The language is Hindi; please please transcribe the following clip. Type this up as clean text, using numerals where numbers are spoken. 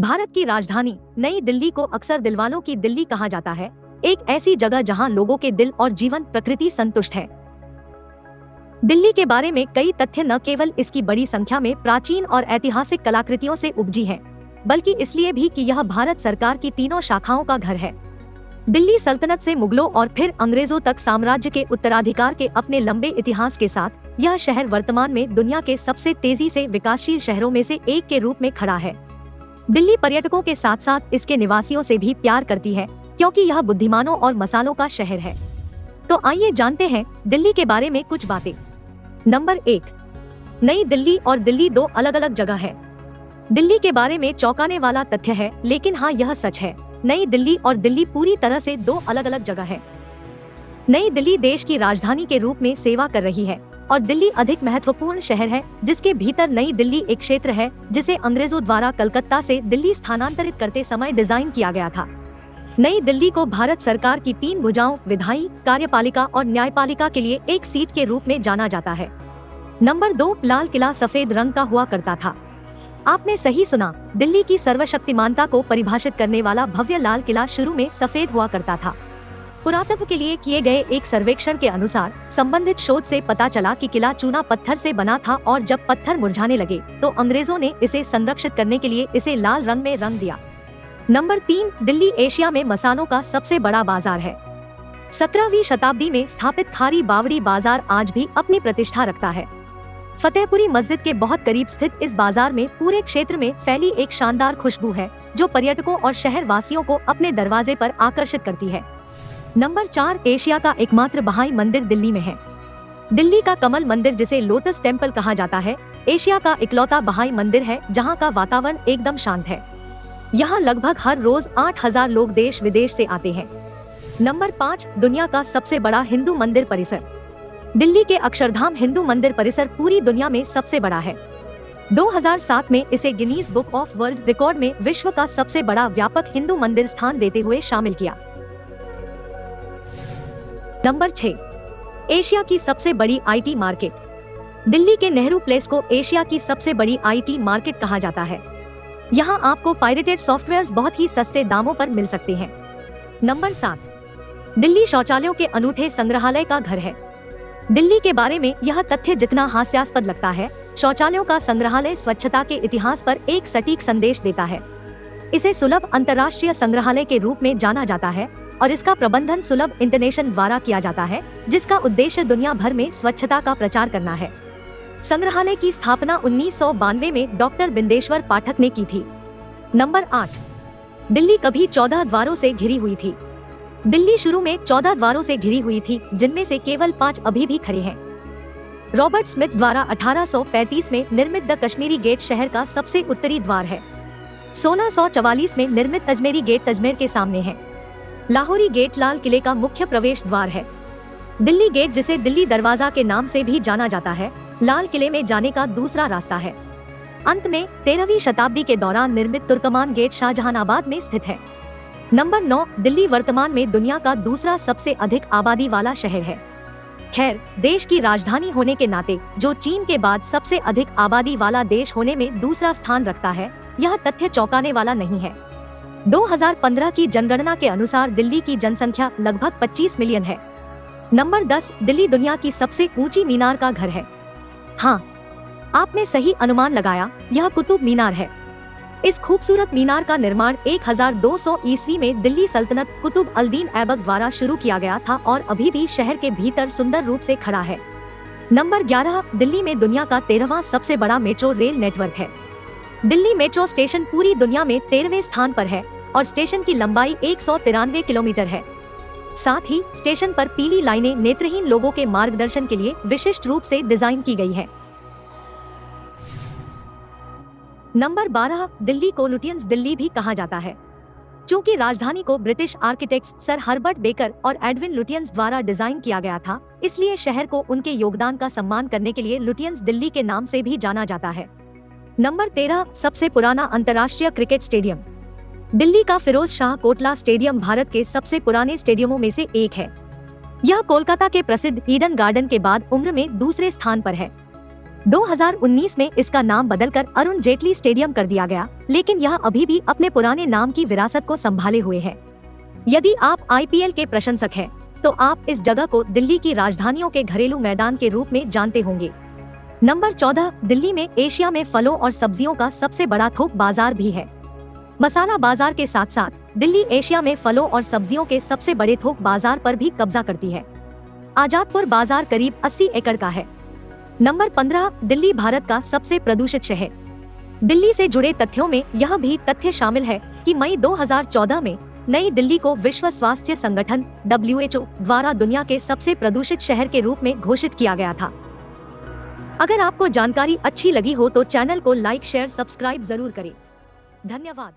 भारत की राजधानी नई दिल्ली को अक्सर दिलवालों की दिल्ली कहा जाता है। एक ऐसी जगह जहां लोगों के दिल और जीवन प्रकृति संतुष्ट है। दिल्ली के बारे में कई तथ्य न केवल इसकी बड़ी संख्या में प्राचीन और ऐतिहासिक कलाकृतियों से उपजी हैं, बल्कि इसलिए भी कि यह भारत सरकार की तीनों शाखाओं का घर है। दिल्ली सल्तनत से मुगलों और फिर अंग्रेजों तक साम्राज्य के उत्तराधिकार के अपने लंबे इतिहास के साथ यह शहर वर्तमान में दुनिया के सबसे तेजी से विकासशील शहरों में से एक के रूप में खड़ा है। दिल्ली पर्यटकों के साथ साथ इसके निवासियों से भी प्यार करती है, क्योंकि यह बुद्धिमानों और मसालों का शहर है। तो आइए जानते हैं दिल्ली के बारे में कुछ बातें। नंबर 1, नई दिल्ली और दिल्ली दो अलग अलग जगह है। दिल्ली के बारे में चौंकाने वाला तथ्य है, लेकिन हाँ यह सच है। नई दिल्ली और दिल्ली पूरी तरह से दो अलग अलग जगह है। नई दिल्ली देश की राजधानी के रूप में सेवा कर रही है और दिल्ली अधिक महत्वपूर्ण शहर है, जिसके भीतर नई दिल्ली एक क्षेत्र है जिसे अंग्रेजों द्वारा कलकत्ता से दिल्ली स्थानांतरित करते समय डिजाइन किया गया था। नई दिल्ली को भारत सरकार की 3 भुजाओं विधायी, कार्यपालिका और न्यायपालिका के लिए एक सीट के रूप में जाना जाता है। नंबर 2, लाल किला सफेद रंग का हुआ करता था। आपने सही सुना, दिल्ली की सर्वशक्तिमानता को परिभाषित करने वाला भव्य लाल किला शुरू में सफेद हुआ करता था। पुरातत्व के लिए किए गए एक सर्वेक्षण के अनुसार संबंधित शोध से पता चला कि किला चूना पत्थर से बना था और जब पत्थर मुरझाने लगे तो अंग्रेजों ने इसे संरक्षित करने के लिए इसे लाल रंग में रंग दिया। नंबर 3, दिल्ली एशिया में मसालों का सबसे बड़ा बाजार है। 17वीं शताब्दी में स्थापित खारी बावड़ी बाजार आज भी अपनी प्रतिष्ठा रखता है। फतेहपुरी मस्जिद के बहुत करीब स्थित इस बाजार में पूरे क्षेत्र में फैली एक शानदार खुशबू है, जो पर्यटकों और शहर वासियों को अपने दरवाजे पर आकर्षित करती है। नंबर 4, एशिया का एकमात्र बहाई मंदिर दिल्ली में है। दिल्ली का कमल मंदिर, जिसे लोटस टेम्पल कहा जाता है, एशिया का इकलौता बहाई मंदिर है जहां का वातावरण एकदम शांत है। यहां लगभग हर रोज 8000 लोग देश विदेश से आते हैं। नंबर 5, दुनिया का सबसे बड़ा हिंदू मंदिर परिसर। दिल्ली के अक्षरधाम हिंदू मंदिर परिसर पूरी दुनिया में सबसे बड़ा है। 2007 में इसे Guinness book of world record में विश्व का सबसे बड़ा व्यापक हिंदू मंदिर स्थान देते हुए शामिल किया। नंबर 6, एशिया की सबसे बड़ी आईटी मार्केट। दिल्ली के नेहरू प्लेस को एशिया की सबसे बड़ी आईटी मार्केट कहा जाता है। यहाँ आपको पायरेटेड सॉफ्टवेयर्स बहुत ही सस्ते दामों पर मिल सकते हैं। नंबर 7, दिल्ली शौचालयों के अनूठे संग्रहालय का घर है। दिल्ली के बारे में यह तथ्य जितना हास्यास्पद लगता है, शौचालयों का संग्रहालय स्वच्छता के इतिहास पर एक सटीक संदेश देता है। इसे सुलभ अंतर्राष्ट्रीय संग्रहालय के रूप में जाना जाता है और इसका प्रबंधन सुलभ इंटरनेशनल द्वारा किया जाता है, जिसका उद्देश्य दुनिया भर में स्वच्छता का प्रचार करना है। संग्रहालय की स्थापना 1992 में डॉक्टर बिंदेश्वर पाठक ने की थी। नंबर 8, दिल्ली कभी 14 द्वारों से घिरी हुई थी। दिल्ली शुरू में 14 द्वारों से घिरी हुई थी, जिनमें से केवल 5 अभी भी खड़े हैं। रॉबर्ट स्मिथ द्वारा 1835 में निर्मित द कश्मीरी गेट शहर का सबसे उत्तरी द्वार है। 1644 में निर्मित अजमेरी गेट अजमेर के सामने है। लाहौरी गेट लाल किले का मुख्य प्रवेश द्वार है। दिल्ली गेट, जिसे दिल्ली दरवाजा के नाम से भी जाना जाता है, लाल किले में जाने का दूसरा रास्ता है। अंत में 13वीं शताब्दी के दौरान निर्मित तुर्कमान गेट शाहजहानाबाद में स्थित है। नंबर 9, दिल्ली वर्तमान में दुनिया का दूसरा सबसे अधिक आबादी वाला शहर है। खैर, देश की राजधानी होने के नाते जो चीन के बाद सबसे अधिक आबादी वाला देश होने में दूसरा स्थान रखता है, यह तथ्य चौंकाने वाला नहीं है। 2015 की जनगणना के अनुसार दिल्ली की जनसंख्या लगभग 25 मिलियन है। नंबर 10, दिल्ली दुनिया की सबसे ऊंची मीनार का घर है। हाँ, आपने सही अनुमान लगाया, यह कुतुब मीनार है। इस खूबसूरत मीनार का निर्माण 1200 ईस्वी में दिल्ली सल्तनत कुतुब अल-दीन ऐबक द्वारा शुरू किया गया था और अभी भी शहर के भीतर सुंदर रूप से खड़ा है। नंबर 11, दिल्ली में दुनिया का 13वां सबसे बड़ा मेट्रो रेल नेटवर्क है। दिल्ली मेट्रो स्टेशन पूरी दुनिया में 13वें स्थान पर है और स्टेशन की लंबाई 193 किलोमीटर है। साथ ही स्टेशन पर पीली लाइनें नेत्रहीन लोगों के मार्गदर्शन के लिए विशिष्ट रूप से डिजाइन की गई है। नंबर 12, दिल्ली को लुटियंस दिल्ली भी कहा जाता है। चूंकि राजधानी को British architects sir Herbert baker और एडविन लुटियंस द्वारा डिजाइन किया गया था, इसलिए शहर को उनके योगदान का सम्मान करने के लिए लुटियंस दिल्ली के नाम से भी जाना जाता है। नंबर 13, सबसे पुराना अंतर्राष्ट्रीय क्रिकेट स्टेडियम। दिल्ली का फिरोज शाह कोटला स्टेडियम भारत के सबसे पुराने स्टेडियमों में से एक है। यह कोलकाता के प्रसिद्ध ईडन गार्डन के बाद उम्र में दूसरे स्थान पर है। 2019 में इसका नाम बदलकर अरुण जेटली स्टेडियम कर दिया गया, लेकिन यह अभी भी अपने पुराने नाम की विरासत को संभाले हुए है। यदि आप IPL के प्रशंसक हैं, तो आप इस जगह को दिल्ली की राजधानियों के घरेलू मैदान के रूप में जानते होंगे। नंबर 14, दिल्ली में एशिया में फलों और सब्जियों का सबसे बड़ा थोक बाजार भी है। मसाला बाजार के साथ साथ दिल्ली एशिया में फलों और सब्जियों के सबसे बड़े थोक बाजार पर भी कब्जा करती है। आजादपुर बाजार करीब 80 एकड़ का है। नंबर 15, दिल्ली भारत का सबसे प्रदूषित शहर। दिल्ली से जुड़े तथ्यों में यह भी तथ्य शामिल है कि मई 2014 में नई दिल्ली को विश्व स्वास्थ्य संगठन WHO द्वारा दुनिया के सबसे प्रदूषित शहर के रूप में घोषित किया गया था। अगर आपको जानकारी अच्छी लगी हो तो चैनल को लाइक, शेयर, सब्सक्राइब जरूर करें। धन्यवाद।